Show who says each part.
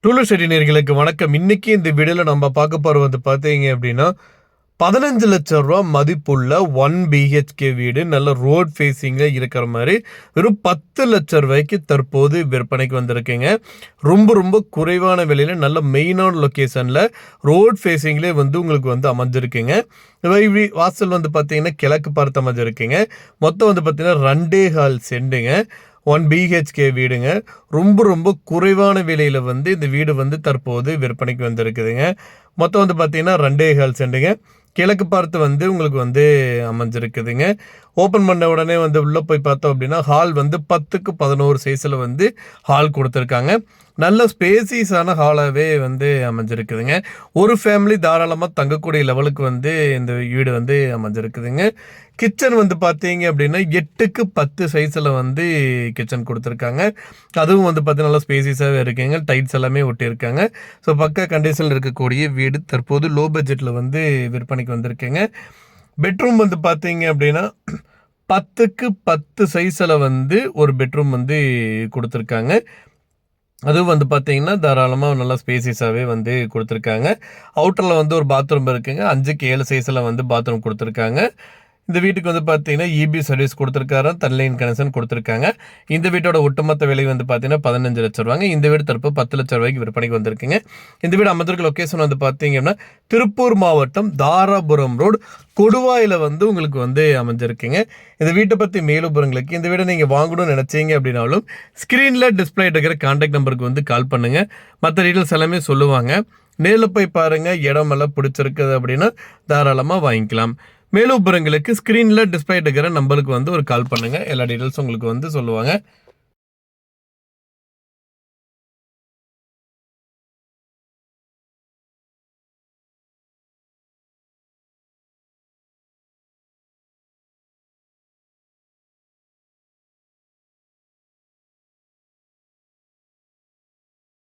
Speaker 1: Tool study நேயர்களுக்கு வணக்கம். இன்னைக்கு இந்த வீடியோல நம்ம பார்க்க போறது வந்து பார்த்தீங்க அப்படின்னா 15 லட்சம் ரூபா மதிப்புள்ள 1 பிஹெச்கே வீடு நல்ல ரோட் ஃபேஸிங்ல இருக்கிற மாதிரி வெறும் 10 லட்சம் ரூபாய்க்கு தற்போது விற்பனைக்கு வந்திருக்குங்க. ரொம்ப ரொம்ப குறைவான விலையில நல்ல மெயினான லொக்கேஷன்ல ரோட் ஃபேஸிங்லேயே வந்து உங்களுக்கு வந்து அமைஞ்சிருக்குங்க. வாசல் வந்து பார்த்தீங்கன்னா கிழக்கு பார்த்து அமைஞ்சிருக்குங்க. மொத்தம் வந்து பார்த்தீங்கன்னா 2.25 சென்டுங்க. 1 பிஹெச்கே வீடுங்க. ரொம்ப ரொம்ப குறைவான விலையில் வந்து இந்த வீடு வந்து தற்போது விற்பனைக்கு வந்திருக்குதுங்க. மொத்தம் வந்து பார்த்தீங்கன்னா 2.25 சென்டுங்க. கிழக்கு பார்த்து வந்து உங்களுக்கு வந்து அமைஞ்சிருக்குதுங்க. ஓப்பன் பண்ண உடனே வந்து உள்ளே போய் பார்த்தோம் அப்படின்னா ஹால் வந்து 10க்கு 11 சைஸில் வந்து ஹால் கொடுத்துருக்காங்க. நல்ல ஸ்பேசியஸான ஹாலாகவே வந்து அமைஞ்சிருக்குதுங்க. ஒரு ஃபேமிலி தாராளமாக தங்கக்கூடிய லெவலுக்கு வந்து இந்த வீடு வந்து அமைஞ்சிருக்குதுங்க. கிச்சன் வந்து பார்த்தீங்க அப்படின்னா 8க்கு 10 சைஸில் வந்து கிச்சன் கொடுத்துருக்காங்க. அதுவும் வந்து பார்த்தீங்கன்னா நல்லா ஸ்பேசியஸாகவே இருக்குங்க. டைல்ஸ் எல்லாமே ஒட்டியிருக்காங்க. ஸோ பக்க கண்டிஷனில் இருக்கக்கூடிய வீடு தற்போது லோ பட்ஜெட்டில் வந்து விற்பனைக்கு வந்திருக்குங்க. பெட்ரூம் வந்து பார்த்தீங்க அப்படின்னா 10க்கு 10 சைஸில் வந்து ஒரு பெட்ரூம் வந்து கொடுத்துருக்காங்க. அதுவும் வந்து பார்த்தீங்கன்னா தாராளமாக நல்லா ஸ்பேசியஸாகவே வந்து கொடுத்துருக்காங்க. அவுட்டரில் வந்து ஒரு பாத்ரூம் இருக்குங்க. 5க்கு 7 சைஸில் வந்து பாத்ரூம் கொடுத்துருக்காங்க. இந்த வீட்டுக்கு வந்து பார்த்தீங்கன்னா இபி சர்வீஸ் கொடுத்துருக்காரு, தன்லைன் கனெக்ஷன் கொடுத்துருக்காங்க. இந்த வீட்டோட ஒட்டுமொத்த விலை வந்து பார்த்தீங்கன்னா 15 லட்சம் ரூபாங்க. இந்த வீடு தற்போது 10 லட்சம் ரூபாய்க்கு விற்பனைக்கு வந்திருக்குங்க. இந்த வீடு அமைந்திருக்க லொக்கேஷன் வந்து பார்த்தீங்கன்னா திருப்பூர் மாவட்டம் தாராபுரம் ரோடு கொடுவாயில் வந்து உங்களுக்கு வந்து அமைஞ்சிருக்குங்க. இந்த வீட்டை பற்றி மேலும் விவரங்களுக்கு இந்த வீடை நீங்கள் வாங்கணும்னு நினச்சிங்க அப்படின்னாலும் ஸ்க்ரீனில் டிஸ்பிளே இருக்கிற கான்டாக்ட் நம்பருக்கு வந்து கால் பண்ணுங்கள். மற்ற டீட்டெயில்ஸ் எல்லாமே சொல்லுவாங்க. நேரில் போய் பாருங்கள். இடம் எல்லாம் பிடிச்சிருக்குது அப்படின்னா தாராளமாக வாங்கிக்கலாம். மேலும் விவரங்களுக்கு ஸ்க்ரீனில் டிஸ்பிளே இருக்கிற நம்பருக்கு வந்து ஒரு கால் பண்ணுங்கள். எல்லா டீட்டெயில்ஸும் உங்களுக்கு வந்து சொல்லுவாங்க.